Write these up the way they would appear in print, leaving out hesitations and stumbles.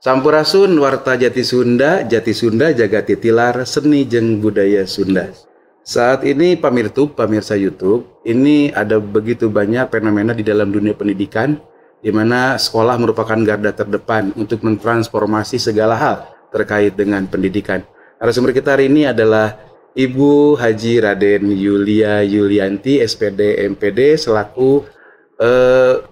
Sampurasun warta Jati Sunda jaga titilar seni jeung budaya Sunda. Saat ini pemirsa YouTube, ini ada begitu banyak fenomena di dalam dunia pendidikan, di mana sekolah merupakan garda terdepan untuk mentransformasi segala hal terkait dengan pendidikan. Narasumber kita hari ini adalah Ibu Haji Raden Yulia Yulianti, SPD MPD, selaku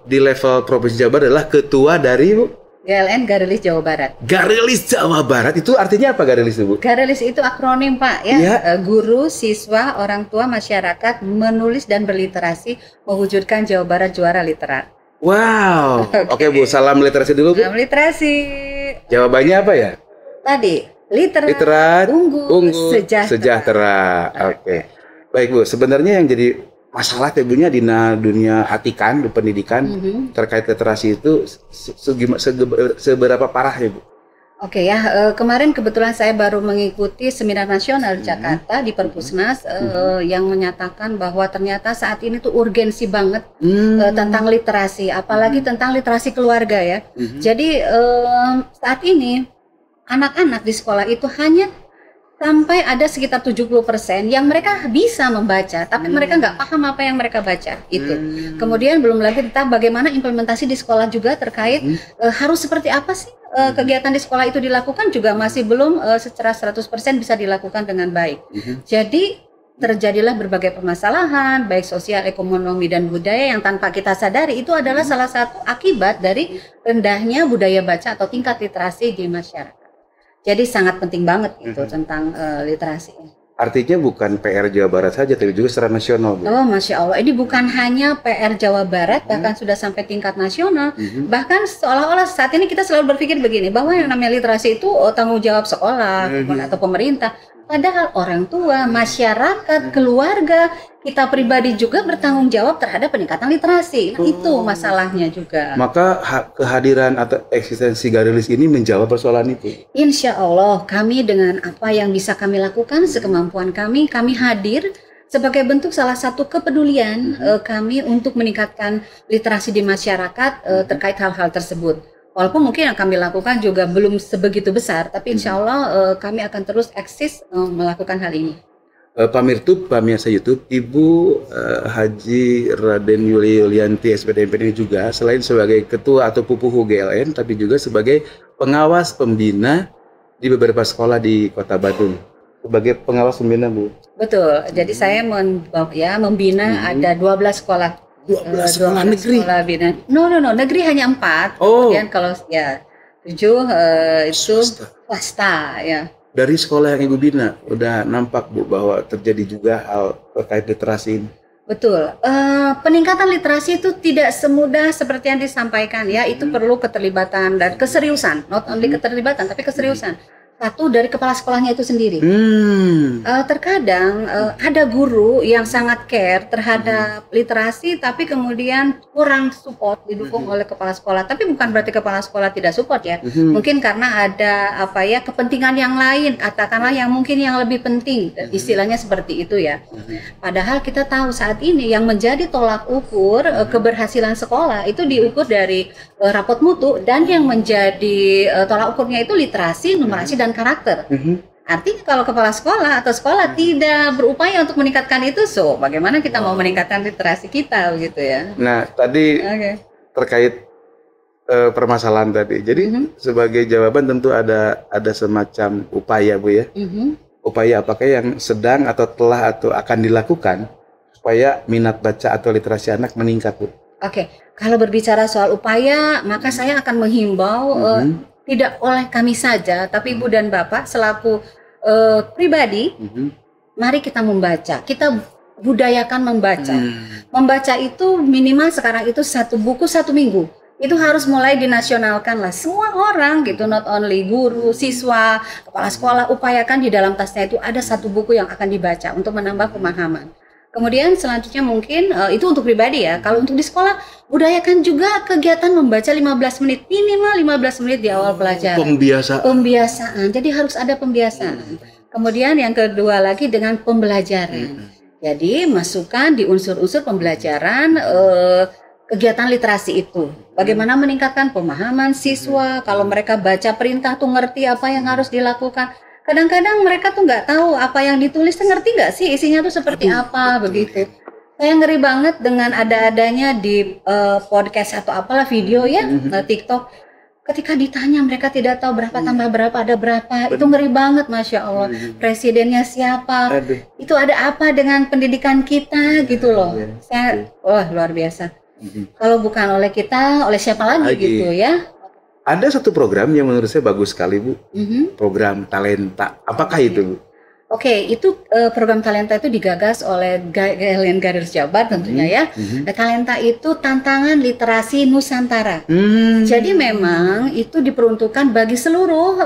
di level Provinsi Jawa Barat adalah ketua dari GLN Garelis Jawa Barat. Garelis Jawa Barat itu artinya apa Garelis Bu? Garelis itu akronim Pak ya. Guru, siswa, orang tua, masyarakat menulis dan berliterasi mewujudkan Jawa Barat juara literat. Wow. Oke Bu, salam literasi dulu Bu. Salam literasi. Jawabannya apa ya? Tadi literat, unggul, sejahtera. Oke. Baik Bu, sebenarnya yang jadi masalah ibunya di dunia atikan, di pendidikan terkait literasi itu seberapa parah ya Bu? Oke ya, kemarin kebetulan saya baru mengikuti seminar nasional di Jakarta di Perpusnas yang menyatakan bahwa ternyata saat ini tuh urgensi banget tentang literasi, apalagi tentang literasi keluarga ya. Jadi saat ini anak-anak di sekolah itu hanya sampai ada sekitar 70% yang mereka bisa membaca, tapi mereka nggak paham apa yang mereka baca itu. Kemudian belum lagi tentang bagaimana implementasi di sekolah juga terkait harus seperti apa sih kegiatan di sekolah itu dilakukan juga masih belum secara 100% bisa dilakukan dengan baik. Jadi terjadilah berbagai permasalahan baik sosial, ekonomi dan budaya yang tanpa kita sadari itu adalah salah satu akibat dari rendahnya budaya baca atau tingkat literasi di masyarakat. Jadi sangat penting banget itu tentang literasi. Artinya bukan PR Jawa Barat saja, tapi juga secara nasional Bu. Oh Masya Allah, ini bukan hanya PR Jawa Barat, bahkan sudah sampai tingkat nasional. Bahkan seolah-olah saat ini kita selalu berpikir begini, bahwa yang namanya literasi itu tanggung jawab sekolah atau pemerintah. Padahal orang tua, masyarakat, keluarga, kita pribadi juga bertanggung jawab terhadap peningkatan literasi. Nah, itu masalahnya juga. Maka kehadiran atau eksistensi Garelis ini menjawab persoalan itu. Insya Allah kami dengan apa yang bisa kami lakukan sekemampuan kami hadir sebagai bentuk salah satu kepedulian kami untuk meningkatkan literasi di masyarakat terkait hal-hal tersebut. Walaupun mungkin yang kami lakukan juga belum sebegitu besar, tapi insya Allah kami akan terus eksis melakukan hal ini. Pemirsa YouTube, Ibu Haji Raden Yulia Yulianti SPD MPD juga selain sebagai ketua atau pupuhu GLN, tapi juga sebagai pengawas pembina di beberapa sekolah di Kota Bandung. Sebagai pengawas pembina Bu. Betul. Jadi saya membina ada 12 sekolah. 12 sekolah negeri. Sekolah bina. No, negeri hanya 4. Kemudian kalau ya 7 itu swasta ya. Dari sekolah yang Ibu bina udah nampak Bu bahwa terjadi juga hal terkait literasi ini. Betul. Peningkatan literasi itu tidak semudah seperti yang disampaikan ya. Itu perlu keterlibatan dan keseriusan. Not only keterlibatan tapi keseriusan. Satu dari kepala sekolahnya itu sendiri. Terkadang ada guru yang sangat care terhadap literasi, tapi kemudian kurang support didukung oleh kepala sekolah. Tapi bukan berarti kepala sekolah tidak support ya. Mungkin karena ada kepentingan yang lain, katakanlah yang mungkin yang lebih penting, istilahnya seperti itu ya. Padahal kita tahu saat ini yang menjadi tolak ukur keberhasilan sekolah itu diukur dari rapot mutu, dan yang menjadi tolak ukurnya itu literasi, numerasi dan karakter. Artinya kalau kepala sekolah atau sekolah tidak berupaya untuk meningkatkan itu, bagaimana kita mau meningkatkan literasi kita begitu ya. Nah tadi terkait permasalahan tadi, jadi sebagai jawaban tentu ada semacam upaya Bu ya. Upaya apakah yang sedang atau telah atau akan dilakukan supaya minat baca atau literasi anak meningkat Bu? Kalau berbicara soal upaya, maka saya akan menghimbau tidak oleh kami saja, tapi Ibu dan Bapak selaku pribadi, mari kita membaca. Kita budayakan membaca. Membaca itu minimal sekarang itu 1 buku 1 minggu. Itu harus mulai dinasionalkan lah. Semua orang gitu, not only guru, siswa, kepala sekolah, upayakan di dalam tasnya itu ada 1 buku yang akan dibaca untuk menambah pemahaman. Kemudian selanjutnya mungkin itu untuk pribadi ya. Kalau untuk di sekolah, budayakan juga kegiatan membaca 15 menit, minimal 15 menit di awal pelajaran. Pembiasaan. Jadi harus ada pembiasaan. Kemudian yang kedua lagi dengan pembelajaran. Jadi masukkan di unsur-unsur pembelajaran kegiatan literasi itu. Bagaimana meningkatkan pemahaman siswa, kalau mereka baca perintah tuh ngerti apa yang harus dilakukan. Kadang-kadang mereka tuh nggak tahu apa yang ditulis, tuh ngerti nggak sih isinya tuh seperti apa begitu. Saya ngeri banget dengan ada-adanya di podcast atau apalah video ya, TikTok. Ketika ditanya mereka tidak tahu berapa tambah berapa ada berapa, itu ngeri banget, Masya Allah. Presidennya siapa? Itu ada apa dengan pendidikan kita gitu loh. Saya, wah luar biasa. Kalau bukan oleh kita, oleh siapa lagi gitu ya? Ada satu program yang menurut saya bagus sekali, Bu. Program Talenta. Apakah itu, Bu? Oke, itu program Talenta itu digagas oleh GLN Garis Jabar tentunya ya. Talenta itu tantangan literasi Nusantara. Jadi memang itu diperuntukkan bagi seluruh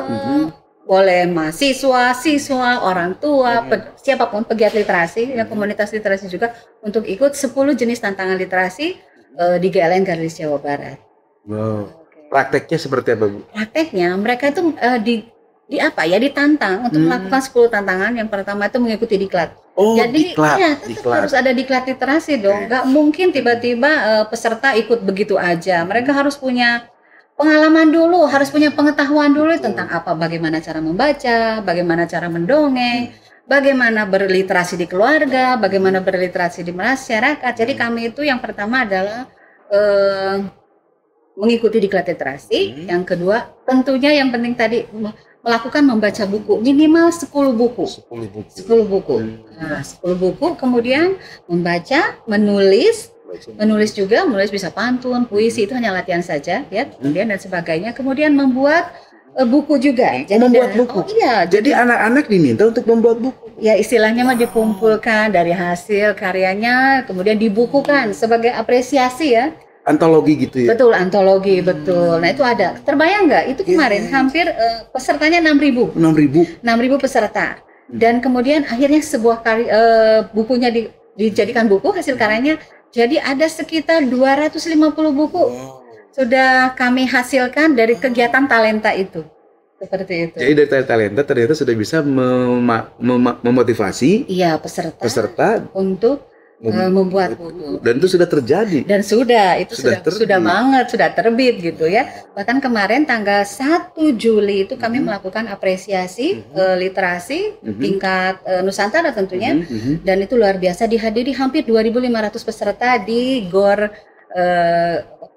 boleh mahasiswa, siswa, orang tua, siapapun pegiat literasi, ya komunitas literasi juga untuk ikut 10 jenis tantangan literasi di GLN Garis Jawa Barat. Wow. Prakteknya seperti apa, Bu? Prakteknya mereka itu ditantang untuk melakukan 10 tantangan. Yang pertama itu mengikuti diklat. Jadi ya tetap harus ada diklat literasi dong. Gak mungkin tiba-tiba peserta ikut begitu aja. Mereka harus punya pengalaman dulu, harus punya pengetahuan dulu tentang bagaimana cara membaca, bagaimana cara mendongeng, bagaimana berliterasi di keluarga, bagaimana berliterasi di masyarakat. Jadi kami itu yang pertama adalah mengikuti diklat literasi. Yang kedua, tentunya yang penting tadi melakukan membaca buku minimal 10 buku. 10 buku. Nah, 10 buku, kemudian membaca, menulis juga, menulis bisa pantun, puisi, itu hanya latihan saja ya. Kemudian dan sebagainya. Kemudian membuat buku juga. Jadi membuat buku. Iya, jadi anak-anak diminta untuk membuat buku. Ya istilahnya mah dikumpulkan dari hasil karyanya, kemudian dibukukan sebagai apresiasi ya. Antologi gitu ya? Betul, antologi, betul. Nah itu ada, terbayang nggak? Itu kemarin hampir pesertanya 6.000 peserta. Dan kemudian akhirnya sebuah bukunya dijadikan buku, hasil karyanya. Jadi ada sekitar 250 buku sudah kami hasilkan dari kegiatan Talenta itu. Seperti itu. Jadi dari Talenta ternyata sudah bisa memotivasi peserta untuk membuat buku. Dan itu sudah terjadi. Dan sudah banget, sudah terbit gitu ya. Bahkan kemarin tanggal 1 Juli itu kami melakukan apresiasi literasi tingkat Nusantara tentunya. Dan itu luar biasa, dihadiri hampir 2.500 peserta di GOR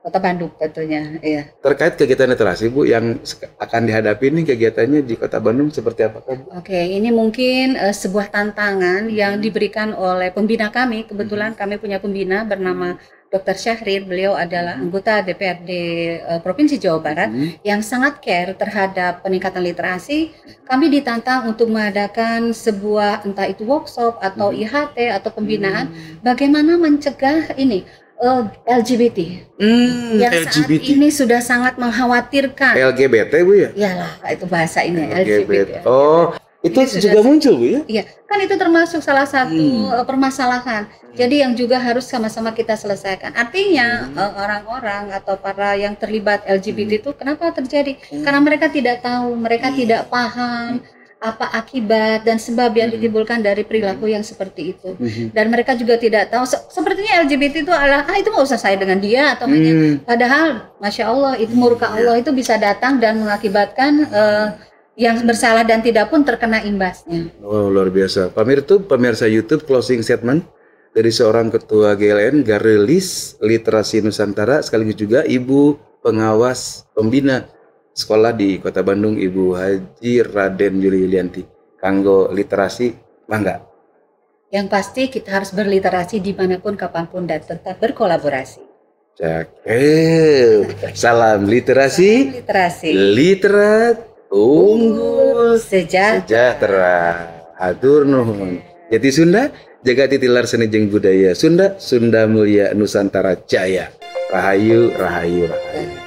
Kota Bandung tentunya. Iya. Terkait kegiatan literasi, Bu, yang akan dihadapi ini kegiatannya di Kota Bandung seperti apa, Bu? Oke, ini mungkin sebuah tantangan yang diberikan oleh pembina kami. Kebetulan kami punya pembina bernama Dr. Syahrir. Beliau adalah anggota DPRD Provinsi Jawa Barat yang sangat care terhadap peningkatan literasi. Kami ditantang untuk mengadakan sebuah entah itu workshop atau IHT atau pembinaan bagaimana mencegah ini LGBT yang LGBT. Saat ini sudah sangat mengkhawatirkan. LGBT, Bu ya? Iyalah, itu bahasa ini LGBT. Oh, itu juga muncul, Bu ya? Iya, kan itu termasuk salah satu permasalahan. Jadi yang juga harus sama-sama kita selesaikan. Artinya orang-orang atau para yang terlibat LGBT itu kenapa terjadi? Karena mereka tidak tahu, mereka tidak paham apa akibat dan sebab yang ditimbulkan dari perilaku yang seperti itu. Dan mereka juga tidak tahu, sepertinya LGBT itu adalah itu nggak usah saya dengan dia atau hanya, padahal Masya Allah itu murka Allah itu bisa datang dan mengakibatkan yang bersalah dan tidak pun terkena imbasnya. Oh, luar biasa. Pemirsa YouTube, closing statement dari seorang ketua GLN Garis Literasi Nusantara sekaligus juga ibu pengawas pembina sekolah di Kota Bandung, Ibu Haji Raden Yuli Yulianti. Kanggo literasi, mangga. Yang pasti kita harus berliterasi dimanapun, kapanpun, dan tetap berkolaborasi. Cakep. Salam literasi. Literat unggul sejahtera. Hatur nuhun. Jati Sunda, jaga titilar seni jeung budaya Sunda, Sunda mulia Nusantara jaya. Rahayu, rahayu, rahayu.